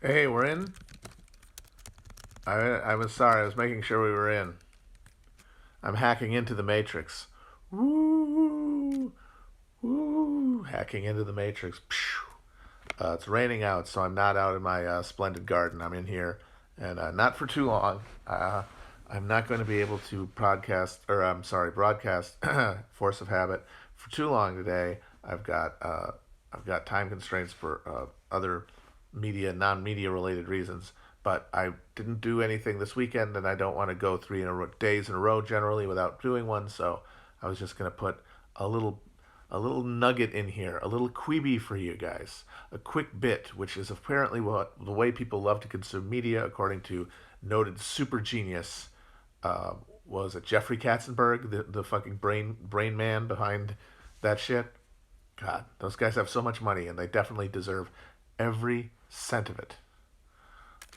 Hey, we're in. I was sorry. I was making sure we were in. I'm hacking into the Matrix. Woo, woo, hacking into the Matrix. It's raining out, so I'm not out in my splendid garden. I'm in here, and not for too long. I'm not going to be able to broadcast Force of Habit for too long today. I've got time constraints for other non-media related reasons. But I didn't do anything this weekend, and I don't want to go days in a row generally without doing one. So I was just going to put a little a little nugget in here, a little Quibi for you guys, a quick bit, which is apparently the way people love to consume media, according to noted super genius. Uh, was it Jeffrey Katzenberg, the fucking brain man behind that shit? God, those guys have so much money, and they definitely deserve every cent of it.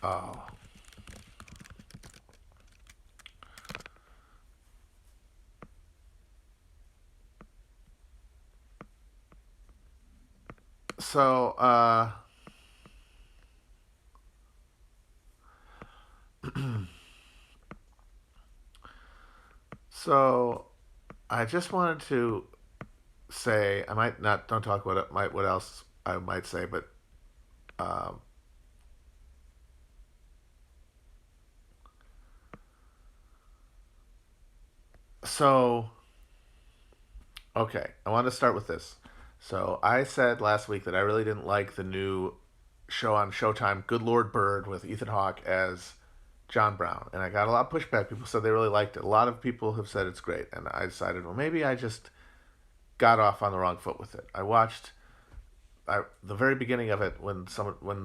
Oh, so so I just wanted to say I might not don't talk about what else I might say, but um, so okay, I want to start with this. So I said last week that I really didn't like the new show on Showtime, Good Lord Bird, with Ethan Hawke as John Brown, and I got a lot of pushback. People said they really liked it. A lot of people have said it's great, and I decided, well, maybe I just got off on the wrong foot with it. I watched the very beginning of it when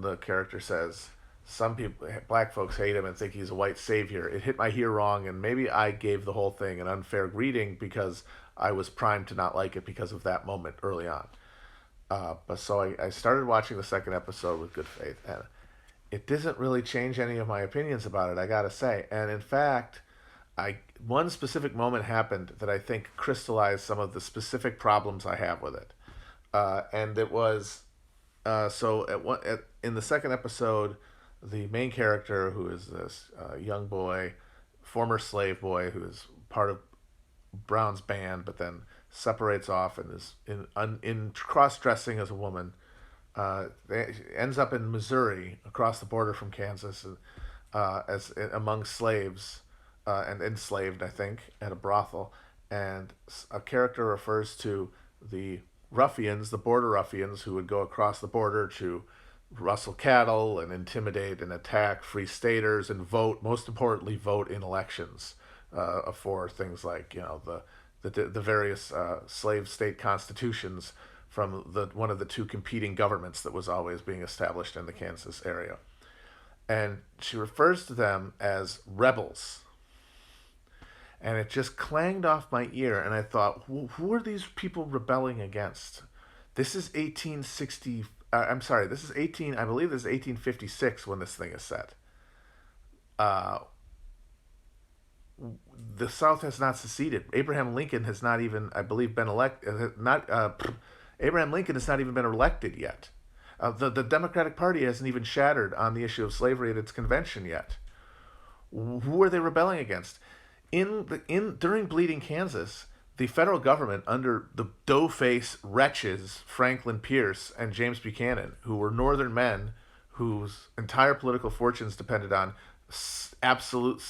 the character says some people black folks hate him and think he's a white savior. It hit my ear wrong, and maybe I gave the whole thing an unfair reading because I was primed to not like it because of that moment early on. But so I started watching the second episode with good faith, and it doesn't really change any of my opinions about it, I gotta say. And in fact, I one specific moment happened that I think crystallized some of the specific problems I have with it. And it was in the second episode, the main character, who is this young boy, former slave boy, who is part of Brown's band, but then separates off and is in cross dressing as a woman. Ends up in Missouri, across the border from Kansas, as among slaves and enslaved, I think, at a brothel. And a character refers to the ruffians, the border ruffians, who would go across the border to rustle cattle and intimidate and attack free staters and vote. Most importantly, vote in elections for things like the various slave state constitutions from the one of the two competing governments that was always being established in the Kansas area. And she refers to them as rebels, and it just clanged off my ear. And I thought, who are these people rebelling against? This is 1860. I'm sorry. This is 18. I believe this is 1856 when this thing is set. Uh, the South has not seceded. Abraham Lincoln has not even, I believe, been elected. Not Abraham Lincoln has not even been elected yet. The Democratic Party hasn't even shattered on the issue of slavery at its convention yet. Who are they rebelling against? In during Bleeding Kansas, the federal government, under the dough-face wretches Franklin Pierce and James Buchanan, who were Northern men whose entire political fortunes depended on absolute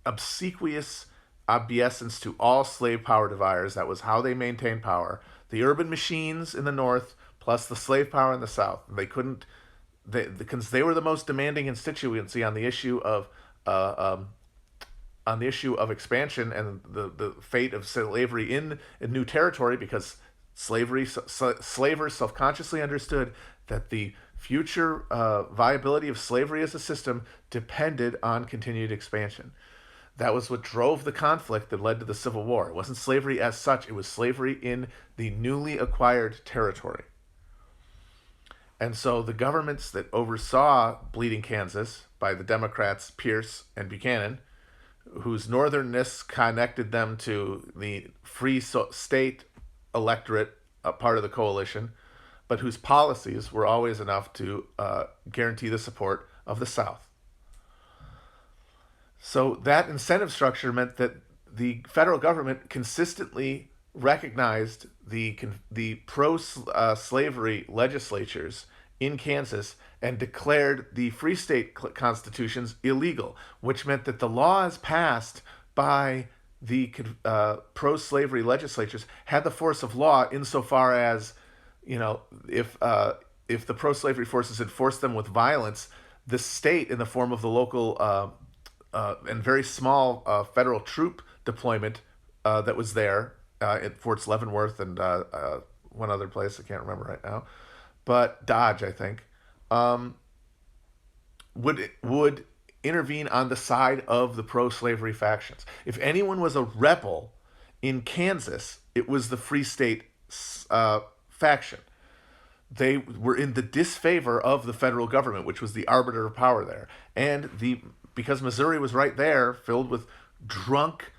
obsequious obeisance to all slave power dividers. That was how they maintained power. The urban machines in the North, plus the slave power in the South. They couldn't, because they were the most demanding constituency uh, um, on the issue of expansion and the fate of slavery in a new territory, because slavers self-consciously understood that the future viability of slavery as a system depended on continued expansion. That was what drove the conflict that led to the Civil War. It wasn't slavery as such, it was slavery in the newly acquired territory. And so the governments that oversaw Bleeding Kansas, by the Democrats Pierce and Buchanan, whose northernness connected them to the free state electorate, a part of the coalition, but whose policies were always enough to guarantee the support of the South. So that incentive structure meant that the federal government consistently recognized the pro-slavery legislatures in Kansas and declared the free state constitutions illegal, which meant that the laws passed by the pro-slavery legislatures had the force of law insofar as, if the pro-slavery forces enforced them with violence, the state, in the form of the local and very small federal troop deployment that was there at Forts Leavenworth and one other place I can't remember right now, but Dodge, I think, would intervene on the side of the pro-slavery factions. If anyone was a rebel in Kansas, it was the Free State faction. They were in the disfavor of the federal government, which was the arbiter of power there. And because Missouri was right there, filled with drunk,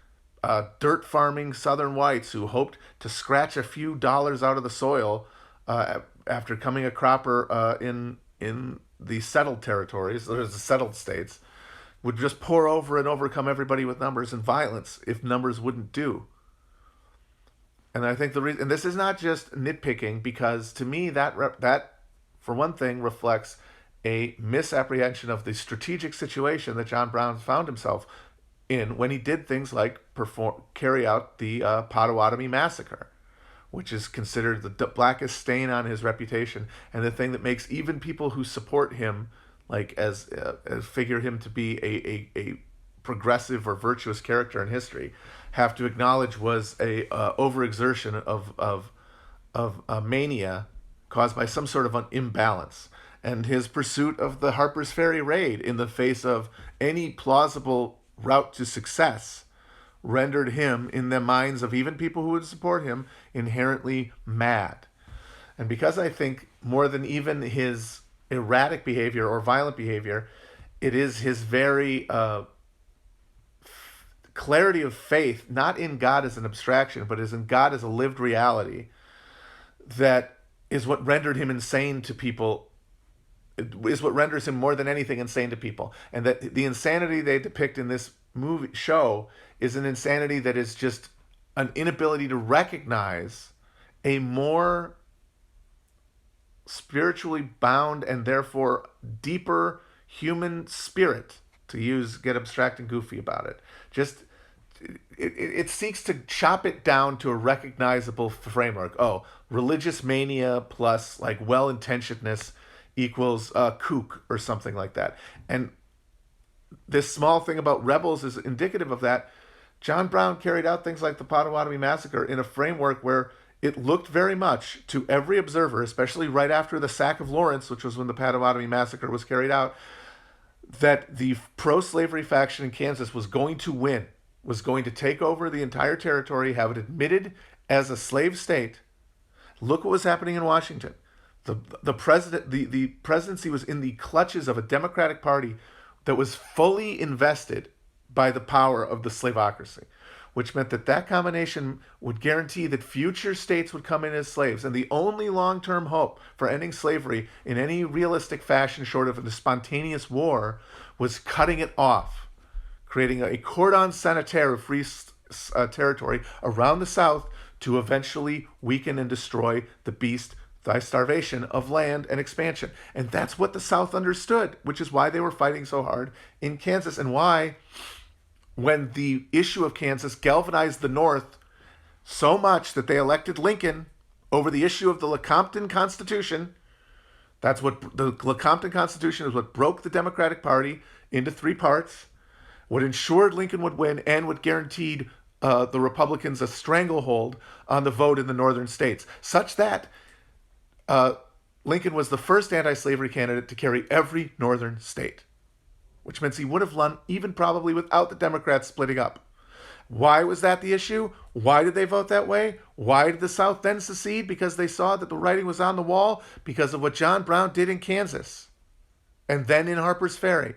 dirt farming Southern whites who hoped to scratch a few dollars out of the soil after coming a cropper in the settled territories, there's the settled states, would just pour over and overcome everybody with numbers and violence if numbers wouldn't do. And I think the reason, and this is not just nitpicking, because to me that for one thing reflects a misapprehension of the strategic situation that John Brown found himself in when he did things like carry out the Potawatomi massacre, which is considered the blackest stain on his reputation and the thing that makes even people who support him, like as figure him to be a progressive or virtuous character in history, have to acknowledge was a overexertion of a mania caused by some sort of an imbalance. And his pursuit of the Harper's Ferry raid in the face of any plausible route to success rendered him, in the minds of even people who would support him, inherently mad. And because I think more than even his erratic behavior or violent behavior, it is his very clarity of faith, not in God as an abstraction, but as in God as a lived reality, that is what rendered him insane to people. It is what renders him more than anything insane to people. And that the insanity they depict in this show is an insanity that is just an inability to recognize a more spiritually bound and therefore deeper human spirit, to get abstract and goofy about it. Just it seeks to chop it down to a recognizable framework. Oh, religious mania plus like well-intentionedness equals kook or something like that. And this small thing about rebels is indicative of that. John Brown carried out things like the Potawatomi massacre in a framework where it looked very much to every observer, especially right after the sack of Lawrence, which was when the Potawatomi massacre was carried out, that the pro-slavery faction in Kansas was going to win, was going to take over the entire territory, have it admitted as a slave state. Look what was happening in Washington. The presidency was in the clutches of a Democratic Party that was fully invested by the power of the slavocracy, which meant that combination would guarantee that future states would come in as slaves. And the only long-term hope for ending slavery in any realistic fashion, short of a spontaneous war, was cutting it off, creating a cordon sanitaire of free territory around the South to eventually weaken and destroy the beast by starvation of land and expansion. And that's what the South understood, which is why they were fighting so hard in Kansas, and why, when the issue of Kansas galvanized the North so much that they elected Lincoln over the issue of the Lecompton Constitution. That's what the Lecompton Constitution is, what broke the Democratic Party into three parts, what ensured Lincoln would win, and what guaranteed the Republicans a stranglehold on the vote in the northern states, such that Lincoln was the first anti-slavery candidate to carry every northern state, which means he would have won even probably without the Democrats splitting up. Why was that the issue? Why did they vote that way? Why did the South then secede? Because they saw that the writing was on the wall because of what John Brown did in Kansas and then in Harper's Ferry.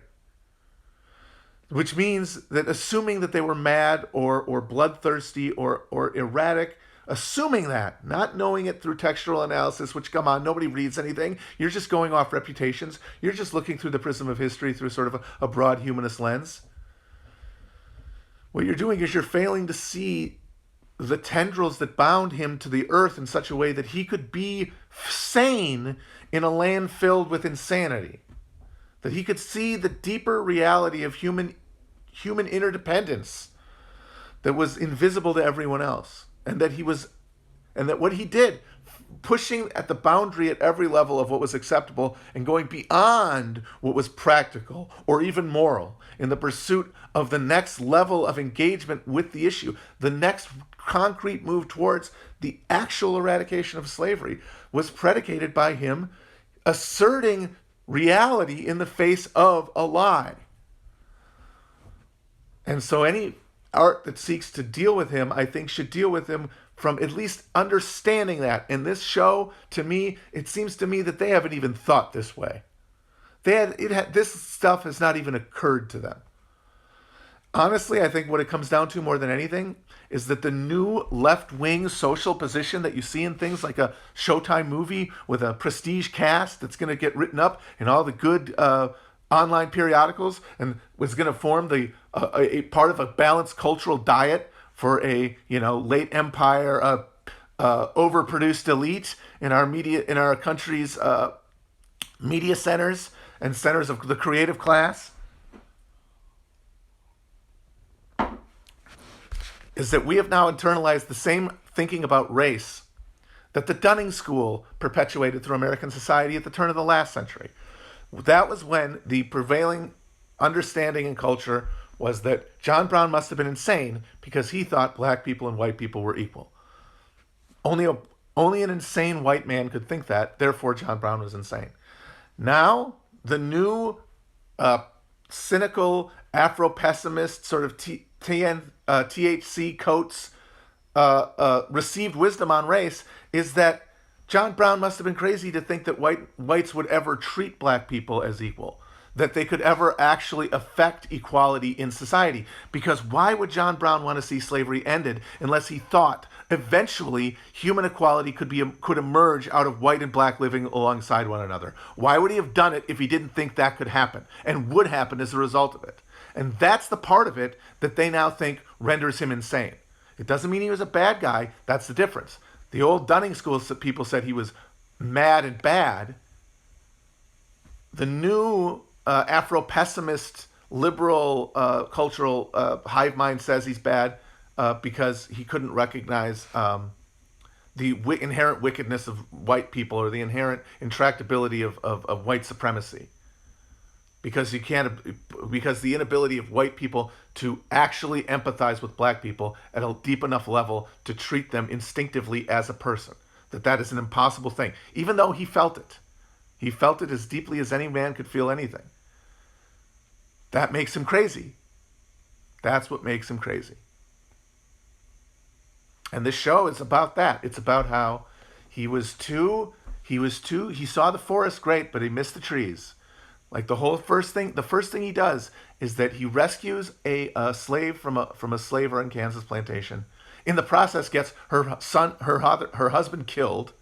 Which means that assuming that they were mad or bloodthirsty or erratic assuming that, not knowing it through textual analysis, which, come on, nobody reads anything. You're just going off reputations. You're just looking through the prism of history through sort of a broad humanist lens. What you're doing is you're failing to see the tendrils that bound him to the earth in such a way that he could be sane in a land filled with insanity. That he could see the deeper reality of human interdependence that was invisible to everyone else. And that what he did, pushing at the boundary at every level of what was acceptable and going beyond what was practical or even moral in the pursuit of the next level of engagement with the issue, the next concrete move towards the actual eradication of slavery, was predicated by him asserting reality in the face of a lie. And so any art that seeks to deal with him, I think, should deal with him from at least understanding that. In this show, to me, it seems to me that they haven't even thought this way. This stuff has not even occurred to them. Honestly, I think what it comes down to more than anything is that the new left-wing social position that you see in things like a Showtime movie with a prestige cast that's going to get written up in all the good online periodicals and was going to form a part of a balanced cultural diet for a late empire overproduced elite in our country's media centers and centers of the creative class, is that we have now internalized the same thinking about race that the Dunning School perpetuated through American society at the turn of the last century. That was when the prevailing understanding in culture was that John Brown must have been insane because he thought black people and white people were equal. Only an insane white man could think that, therefore John Brown was insane. Now, the new cynical Afro-pessimist sort of THC coats received wisdom on race is that John Brown must have been crazy to think that whites would ever treat black people as equal, that they could ever actually affect equality in society. Because why would John Brown want to see slavery ended unless he thought eventually human equality could emerge out of white and black living alongside one another? Why would he have done it if he didn't think that could happen and would happen as a result of it? And that's the part of it that they now think renders him insane. It doesn't mean he was a bad guy. That's the difference. The old Dunning School people said he was mad and bad. The new Afro-pessimist, liberal, cultural hive mind says he's bad because he couldn't recognize the inherent wickedness of white people or the inherent intractability of white supremacy. Because the inability of white people to actually empathize with black people at a deep enough level to treat them instinctively as a person. That is an impossible thing. Even though he felt it. He felt it as deeply as any man could feel anything. That makes him crazy. That's what makes him crazy. And this show is about that. It's about how he saw the forest great, but he missed the trees. Like the first thing he does is that he rescues a slave from a slaver in Kansas plantation. In the process, gets her husband killed,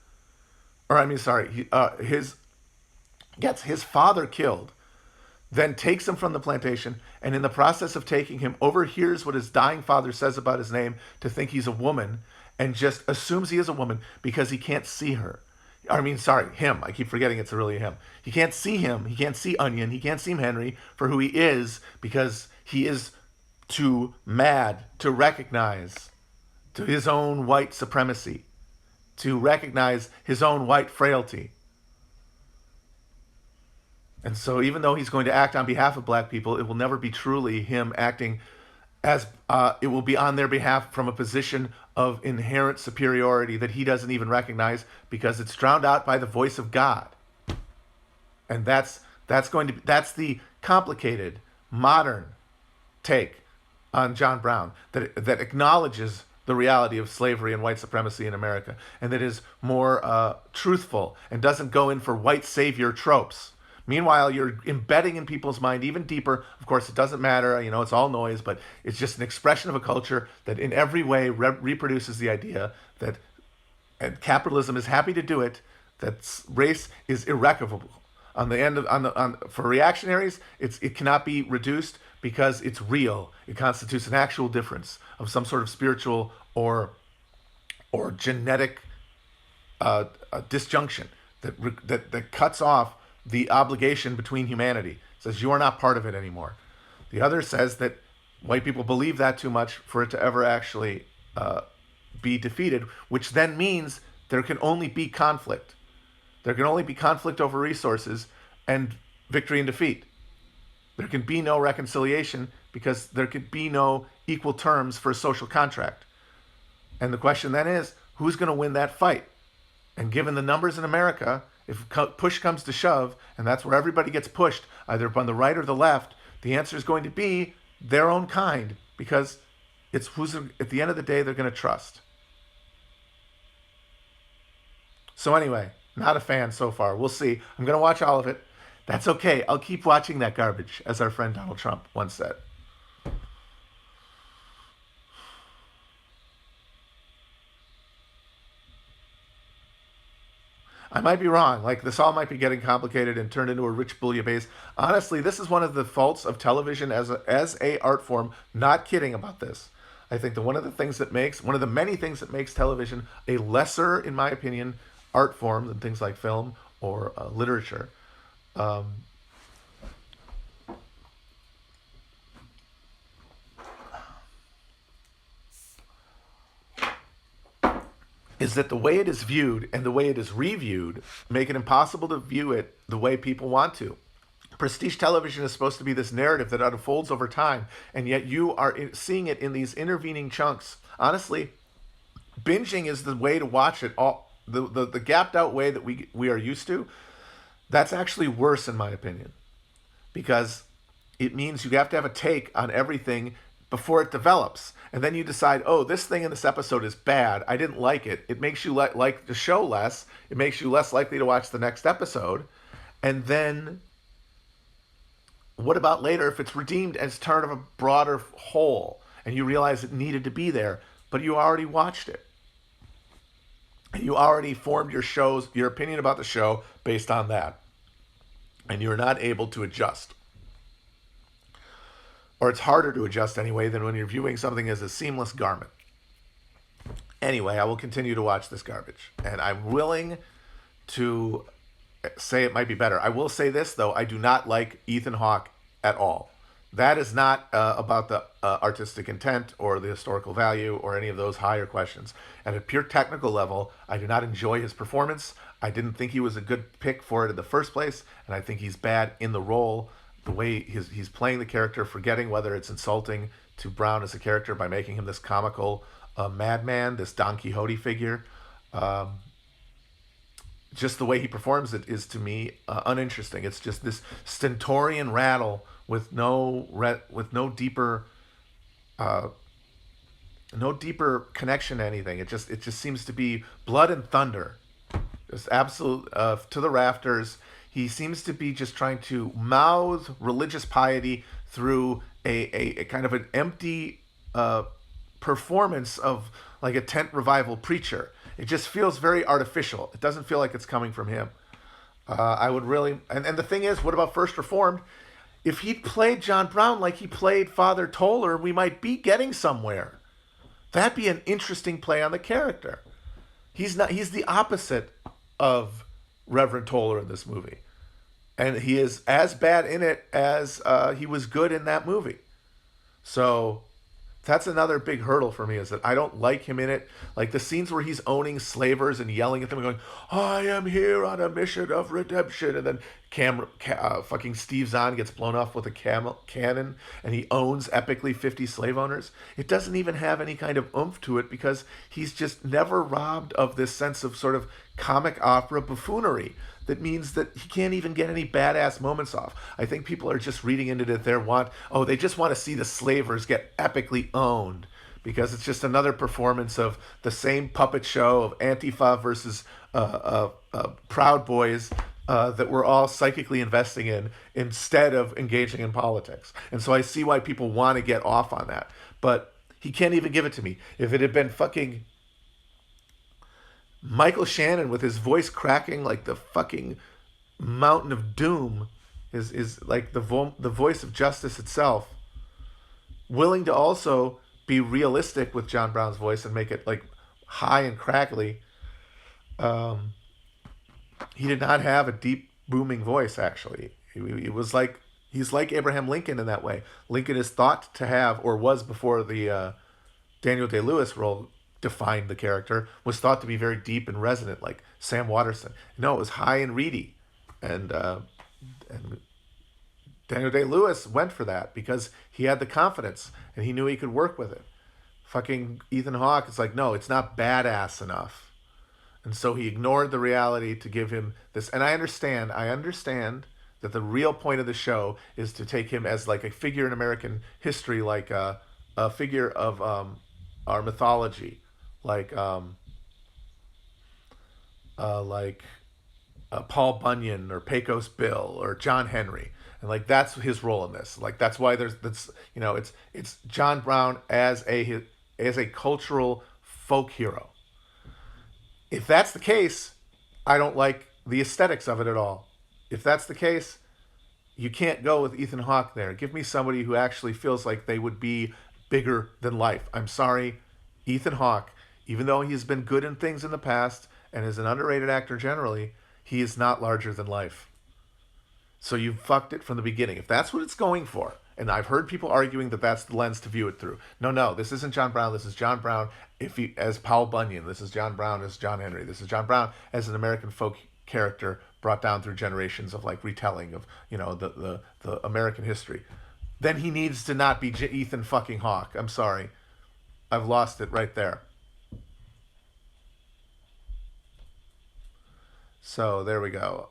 gets his father killed. Then takes him from the plantation, and in the process of taking him, overhears what his dying father says about his name to think he's a woman, and just assumes he is a woman because he can't see her. Him. I keep forgetting it's really him. He can't see him. He can't see Onion. He can't see Henry for who he is because he is too mad to recognize to his own white supremacy, to recognize his own white frailty. And so even though he's going to act on behalf of black people, it will never be truly him acting as it will be on their behalf from a position of inherent superiority that he doesn't even recognize because it's drowned out by the voice of God. And that's the complicated, modern take on John Brown that acknowledges the reality of slavery and white supremacy in America, and that is more truthful and doesn't go in for white savior tropes, Meanwhile, you're embedding in people's mind even deeper. Of course, it doesn't matter. It's all noise, but it's just an expression of a culture that in every way reproduces the idea that, and capitalism is happy to do it, that race is irrecoverable. On the end of for reactionaries, it cannot be reduced because it's real. It constitutes an actual difference of some sort of spiritual or genetic disjunction that cuts off the obligation between humanity. It says you are not part of it anymore. The other says that white people believe that too much for it to ever actually be defeated, which then means there can only be conflict. There can only be conflict over resources and victory and defeat. There can be no reconciliation because there can be no equal terms for a social contract. And the question then is, who's going to win that fight? And given the numbers in America, if push comes to shove, and that's where everybody gets pushed, either on the right or the left, the answer is going to be their own kind, because it's who's at the end of the day they're going to trust. So anyway, not a fan so far. We'll see. I'm going to watch all of it. That's okay. I'll keep watching that garbage, as our friend Donald Trump once said. I might be wrong. Like, this all might be getting complicated and turned into a rich bouillabaisse. Honestly, this is one of the faults of television as a art form. Not kidding about this. I think that one of the many things that makes television a lesser, in my opinion, art form than things like film or literature, is that the way it is viewed and the way it is reviewed make it impossible to view it the way people want to. Prestige television is supposed to be this narrative that unfolds over time, and yet you are seeing it in these intervening chunks. Honestly, binging is the way to watch it all. The gapped out way that we are used to, that's actually worse in my opinion, because it means you have to have a take on everything before it develops, and then you decide, oh, this thing in this episode is bad, I didn't like it. It makes you like the show less. It makes you less likely to watch the next episode. And then what about later if it's redeemed as part of a broader whole and you realize it needed to be there, but you already watched it? You already formed your opinion about the show based on that. And you're not able to adjust. Or it's harder to adjust anyway than when you're viewing something as a seamless garment. Anyway, I will continue to watch this garbage. And I'm willing to say it might be better. I will say this, though. I do not like Ethan Hawke at all. That is not about the artistic intent or the historical value or any of those higher questions. At a pure technical level, I do not enjoy his performance. I didn't think he was a good pick for it in the first place, and I think he's bad in the role, the way he's playing the character, forgetting whether it's insulting to Brown as a character by making him this comical madman, this Don Quixote figure. Just the way he performs it is, to me, uninteresting. It's just this stentorian rattle with no deeper connection to anything. It just seems to be blood and thunder, just absolute to the rafters. He seems to be just trying to mouth religious piety through a kind of an empty performance of like a tent revival preacher. It just feels very artificial. It doesn't feel like it's coming from him. I would really, and the thing is, what about First Reformed? If he played John Brown like he played Father Toller, we might be getting somewhere. That'd be an interesting play on the character. He's the opposite of Reverend Toller in this movie. And he is as bad in it as he was good in that movie. So that's another big hurdle for me, is that I don't like him in it. Like the scenes where he's owning slavers and yelling at them and going, I am here on a mission of redemption. And then fucking Steve Zahn gets blown off with a cannon and he owns epically 50 slave owners. It doesn't even have any kind of oomph to it because he's just never robbed of this sense of sort of comic opera buffoonery. That means that he can't even get any badass moments off. I think people are just reading into it. They just want to see the slavers get epically owned because it's just another performance of the same puppet show of Antifa versus Proud Boys that we're all psychically investing in instead of engaging in politics. And so I see why people want to get off on that. But he can't even give it to me. If it had been fucking Michael Shannon with his voice cracking like the fucking mountain of doom, is like the voice of justice itself, willing to also be realistic with John Brown's voice and make it like high and crackly. Um, he did not have a deep booming voice. Actually, it was like he's like Abraham Lincoln in that way. Lincoln is thought to have, or was before the Daniel Day-Lewis role defined the character, was thought to be very deep and resonant, like Sam Waterston. No, it was high and reedy, and Daniel Day-Lewis went for that because he had the confidence and he knew he could work with it. Fucking Ethan Hawke is like, no, it's not badass enough. And so he ignored the reality to give him this. And I understand that the real point of the show is to take him as like a figure in American history, like a figure of our mythology, like Paul Bunyan or Pecos Bill or John Henry. And like that's his role in this. Like that's why it's John Brown as a cultural folk hero. If that's the case, I don't like the aesthetics of it at all. If that's the case, you can't go with Ethan Hawke there. Give me somebody who actually feels like they would be bigger than life. I'm sorry, Ethan Hawke, even though he's been good in things in the past and is an underrated actor generally, he is not larger than life. So you fucked it from the beginning. If that's what it's going for, and I've heard people arguing that that's the lens to view it through. No, this isn't John Brown. This is John Brown as Paul Bunyan. This is John Brown as John Henry. This is John Brown as an American folk character brought down through generations of like retelling of the American history. Then he needs to not be Ethan fucking Hawke. I'm sorry, I've lost it right there. So there we go.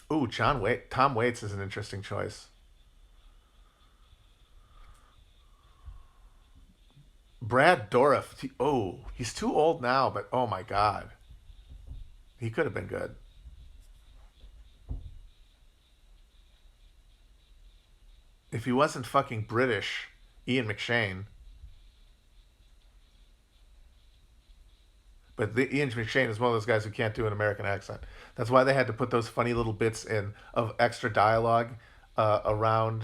Tom Waits is an interesting choice. Brad Dourif. He's too old now, but oh my god, he could have been good. If he wasn't fucking British, Ian McShane. But Ian McShane is one of those guys who can't do an American accent. That's why they had to put those funny little bits in of extra dialogue around.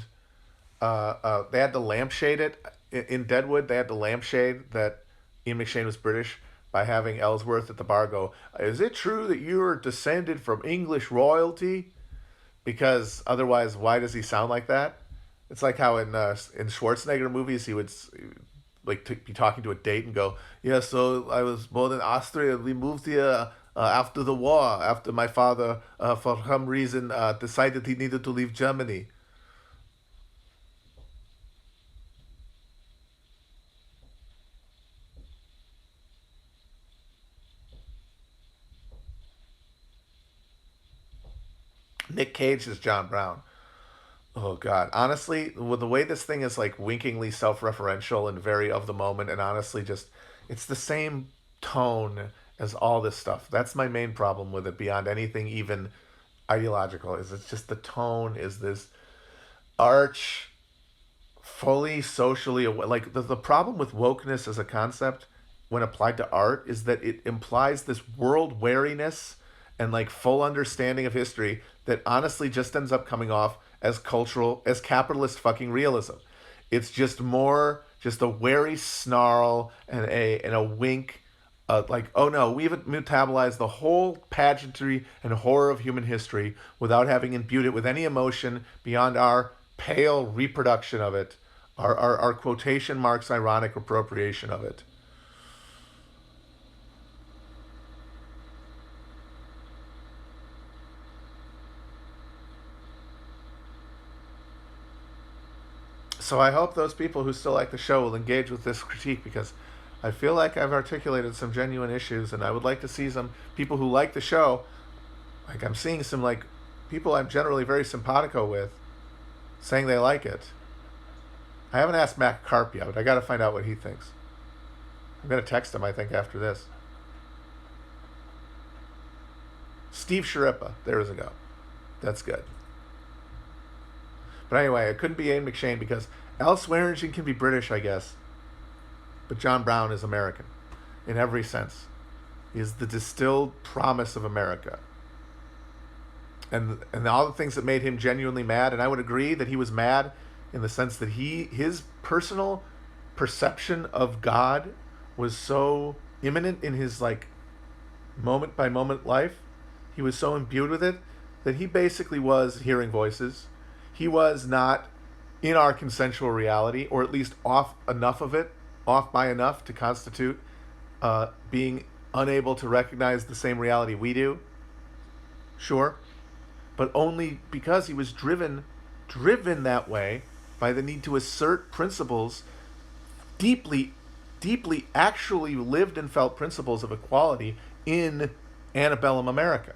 They had to lampshade it in Deadwood. They had to lampshade that Ian McShane was British by having Ellsworth at the bar go, "Is it true that you're descended from English royalty?" Because otherwise, why does he sound like that? It's like how in Schwarzenegger movies he would be talking to a date and go, "Yeah, so I was born in Austria. We moved here after the war, after my father, for some reason, decided he needed to leave Germany." Nick Cage is John Brown. Oh God! Honestly, with the way this thing is like winkingly self-referential and very of the moment, and honestly, just it's the same tone as all this stuff. That's my main problem with it, beyond anything even ideological. Is it's just the tone is this arch, fully socially aware. Like the problem with wokeness as a concept, when applied to art, is that it implies this world wariness and like full understanding of history that honestly just ends up coming off as cultural, as capitalist fucking realism. It's just more just a wary snarl and a wink, like, oh no, we've metabolized the whole pageantry and horror of human history without having imbued it with any emotion beyond our pale reproduction of it, our quotation marks ironic appropriation of it. So I hope those people who still like the show will engage with this critique, because I feel like I've articulated some genuine issues, and I would like to see some people who like the show. Like I'm seeing some like people I'm generally very simpatico with saying they like it. I haven't asked Matt Karp yet, but I got to find out what he thinks. I'm gonna text him, I think, after this. Steve Sharippa. There we go. That's good. But anyway, it couldn't be Ian McShane because Al Swearingen can be British, I guess. But John Brown is American in every sense. He is the distilled promise of America. And all the things that made him genuinely mad, and I would agree that he was mad in the sense that his personal perception of God was so imminent in his like moment by moment life. He was so imbued with it that he basically was hearing voices. He was not in our consensual reality, or at least off enough of it, off by enough to constitute being unable to recognize the same reality we do. Sure. But only because he was driven that way by the need to assert principles, deeply actually lived and felt principles of equality in antebellum America,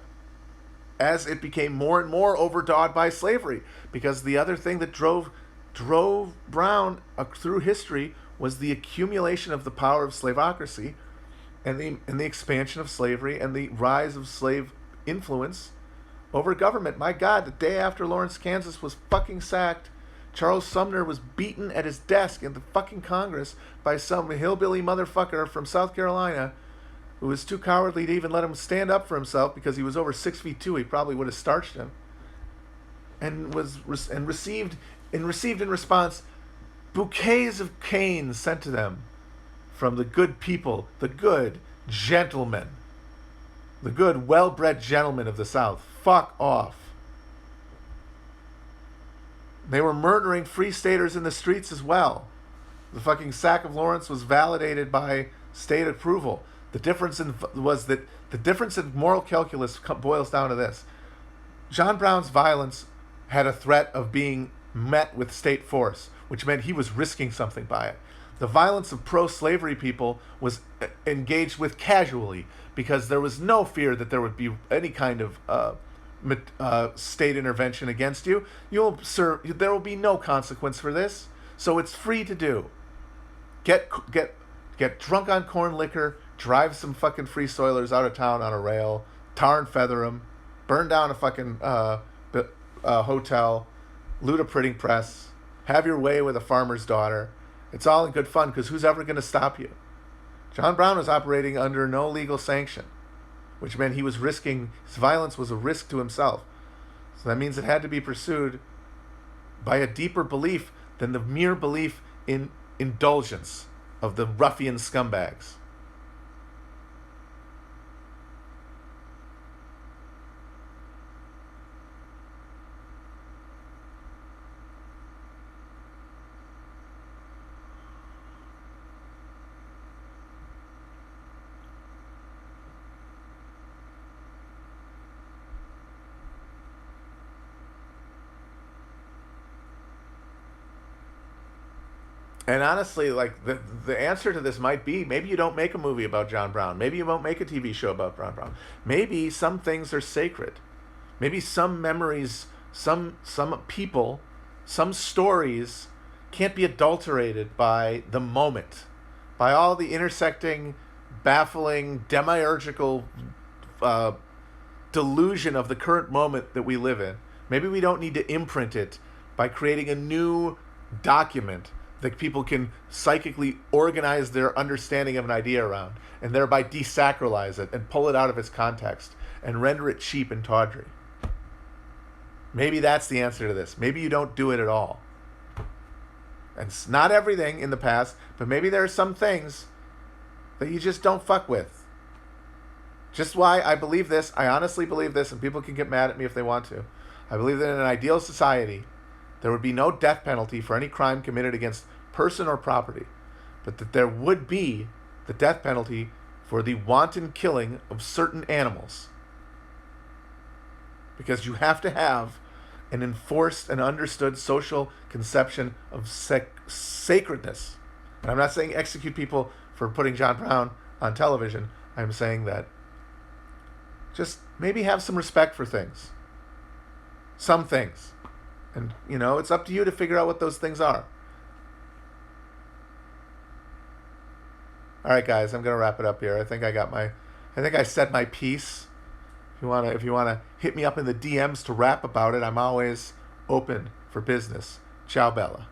as it became more and more overdawed by slavery. Because the other thing that drove Brown through history was the accumulation of the power of slavocracy and the expansion of slavery and the rise of slave influence over government. My God, the day after Lawrence, Kansas was fucking sacked, Charles Sumner was beaten at his desk in the fucking Congress by some hillbilly motherfucker from South Carolina who was too cowardly to even let him stand up for himself because he was over 6'2". He probably would have starched him. And received in response bouquets of canes sent to them from the good people, the good gentlemen, the good well-bred gentlemen of the South. Fuck off. They were murdering free staters in the streets as well. The fucking sack of Lawrence was validated by state approval. The difference in moral calculus boils down to this. John Brown's violence had a threat of being met with state force, which meant he was risking something by it. The violence of pro-slavery people was engaged with casually because there was no fear that there would be any kind of state intervention against you. There will be no consequence for this, so it's free to do. Get drunk on corn liquor, drive some fucking free soilers out of town on a rail, tar and feather them, burn down a fucking hotel, loot a printing press, have your way with a farmer's daughter. It's all in good fun because who's ever going to stop you? John Brown was operating under no legal sanction, which meant he was risking, his violence was a risk to himself. So that means it had to be pursued by a deeper belief than the mere belief in indulgence of the ruffian scumbags. And honestly, like the answer to this might be, maybe you don't make a movie about John Brown. Maybe you won't make a TV show about John Brown. Maybe some things are sacred. Maybe some memories, some people, some stories can't be adulterated by the moment, by all the intersecting, baffling, demiurgical delusion of the current moment that we live in. Maybe we don't need to imprint it by creating a new document that people can psychically organize their understanding of an idea around, and thereby desacralize it and pull it out of its context and render it cheap and tawdry. Maybe that's the answer to this. Maybe you don't do it at all. And it's not everything in the past, but maybe there are some things that you just don't fuck with. Just why I believe this, I honestly believe this, and people can get mad at me if they want to. I believe that in an ideal society, there would be no death penalty for any crime committed against person or property, but that there would be the death penalty for the wanton killing of certain animals. Because you have to have an enforced and understood social conception of sacredness. And I'm not saying execute people for putting John Brown on television. I'm saying that just maybe have some respect for things. Some things. And, it's up to you to figure out what those things are. All right, guys, I'm going to wrap it up here. I think I said my piece. If you wanna hit me up in the DMs to rap about it, I'm always open for business. Ciao, Bella.